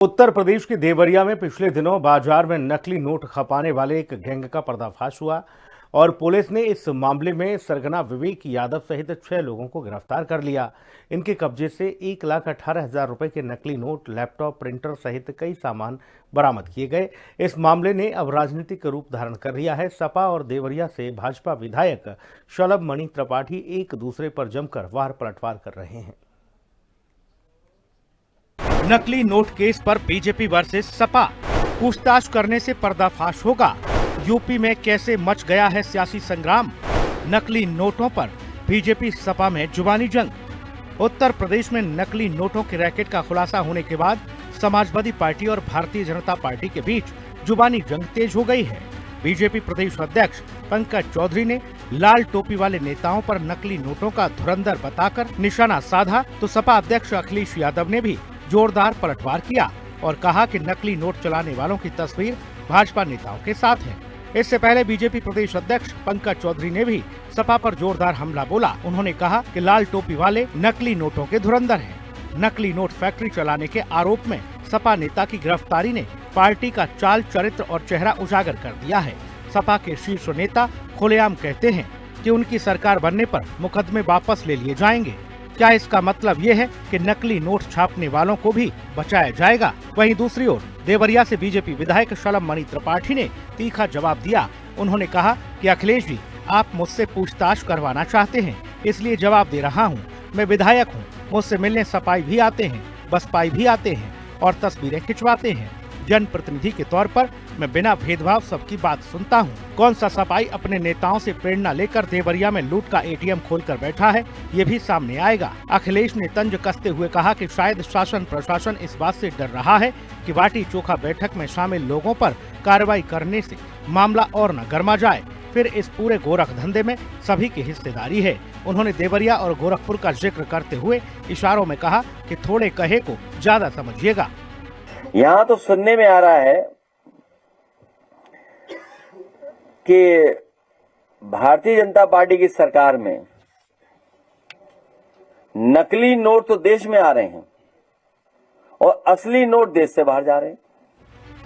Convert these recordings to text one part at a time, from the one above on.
उत्तर प्रदेश के देवरिया में पिछले दिनों बाजार में नकली नोट खपाने वाले एक गैंग का पर्दाफाश हुआ और पुलिस ने इस मामले में सरगना विवेक यादव सहित 6 लोगों को गिरफ्तार कर लिया। इनके कब्जे से 1,18,000 रुपए के नकली नोट, लैपटॉप, प्रिंटर सहित कई सामान बरामद किए गए। इस मामले ने अब राजनीतिक रूप धारण कर लिया है। सपा और देवरिया से भाजपा विधायक शलभ मणि त्रिपाठी एक दूसरे पर जमकर वार पलटवार कर रहे हैं। नकली नोट केस पर बीजेपी वर्सेस सपा, पूछताछ करने से पर्दाफाश होगा। यूपी में कैसे मच गया है सियासी संग्राम, नकली नोटों पर बीजेपी सपा में जुबानी जंग। उत्तर प्रदेश में नकली नोटों के रैकेट का खुलासा होने के बाद समाजवादी पार्टी और भारतीय जनता पार्टी के बीच जुबानी जंग तेज हो गई है। बीजेपी प्रदेश अध्यक्ष पंकज चौधरी ने लाल टोपी वाले नेताओं पर नकली नोटों का धुरंधर बताकर निशाना साधा, तो सपा अध्यक्ष अखिलेश यादव ने भी जोरदार पलटवार किया और कहा कि नकली नोट चलाने वालों की तस्वीर भाजपा नेताओं के साथ है। इससे पहले बीजेपी प्रदेश अध्यक्ष पंकज चौधरी ने भी सपा पर जोरदार हमला बोला। उन्होंने कहा कि लाल टोपी वाले नकली नोटों के धुरंधर हैं। नकली नोट फैक्ट्री चलाने के आरोप में सपा नेता की गिरफ्तारी ने पार्टी का चाल, चरित्र और चेहरा उजागर कर दिया है। सपा के शीर्ष नेता खुलेआम कहते हैं कि उनकी सरकार बनने पर मुकदमे वापस ले लिए जाएंगे। क्या इसका मतलब ये है कि नकली नोट छापने वालों को भी बचाया जाएगा? वहीं दूसरी ओर देवरिया से बीजेपी विधायक शलभ मणि त्रिपाठी ने तीखा जवाब दिया। उन्होंने कहा कि अखिलेश जी, आप मुझसे पूछताछ करवाना चाहते हैं, इसलिए जवाब दे रहा हूँ। मैं विधायक हूँ, मुझसे मिलने सपाई भी आते हैं, बसपाई भी आते हैं और तस्वीरें खिंचवाते हैं। जनप्रतिनिधि के तौर पर मैं बिना भेदभाव सबकी बात सुनता हूं। कौन सा सपाई अपने नेताओं से प्रेरणा लेकर देवरिया में लूट का एटीएम खोलकर बैठा है, ये भी सामने आएगा। अखिलेश ने तंज कसते हुए कहा कि शायद शासन प्रशासन इस बात से डर रहा है कि बाटी चोखा बैठक में शामिल लोगों पर कार्रवाई करने से मामला और न गर्मा जाए, फिर इस पूरे गोरख धंधे में सभी की हिस्सेदारी है। उन्होंने देवरिया और गोरखपुर का जिक्र करते हुए इशारों में कहा कि थोड़े कहे को ज्यादा समझिएगा। यहाँ तो सुनने में आ रहा है कि भारतीय जनता पार्टी की सरकार में नकली नोट तो देश में आ रहे हैं और असली नोट देश से बाहर जा रहे हैं।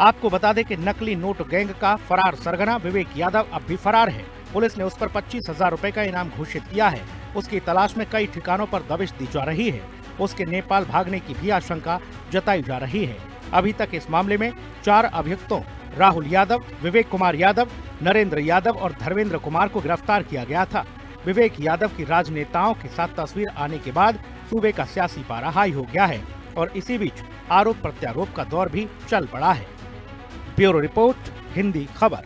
आपको बता दें कि नकली नोट गैंग का फरार सरगना विवेक यादव अब भी फरार है। पुलिस ने उस पर 25,000 रुपए का इनाम घोषित किया है। उसकी तलाश में कई ठिकानों पर दबिश दी जा रही है। उसके नेपाल भागने की भी आशंका जताई जा रही है। अभी तक इस मामले में 4 अभियुक्तों राहुल यादव, विवेक कुमार यादव, नरेंद्र यादव और धर्मेंद्र कुमार को गिरफ्तार किया गया था। विवेक यादव की राजनेताओं के साथ तस्वीर आने के बाद सूबे का सियासी पारा हाई हो गया है और इसी बीच आरोप प्रत्यारोप का दौर भी चल पड़ा है। ब्यूरो रिपोर्ट, हिंदी खबर।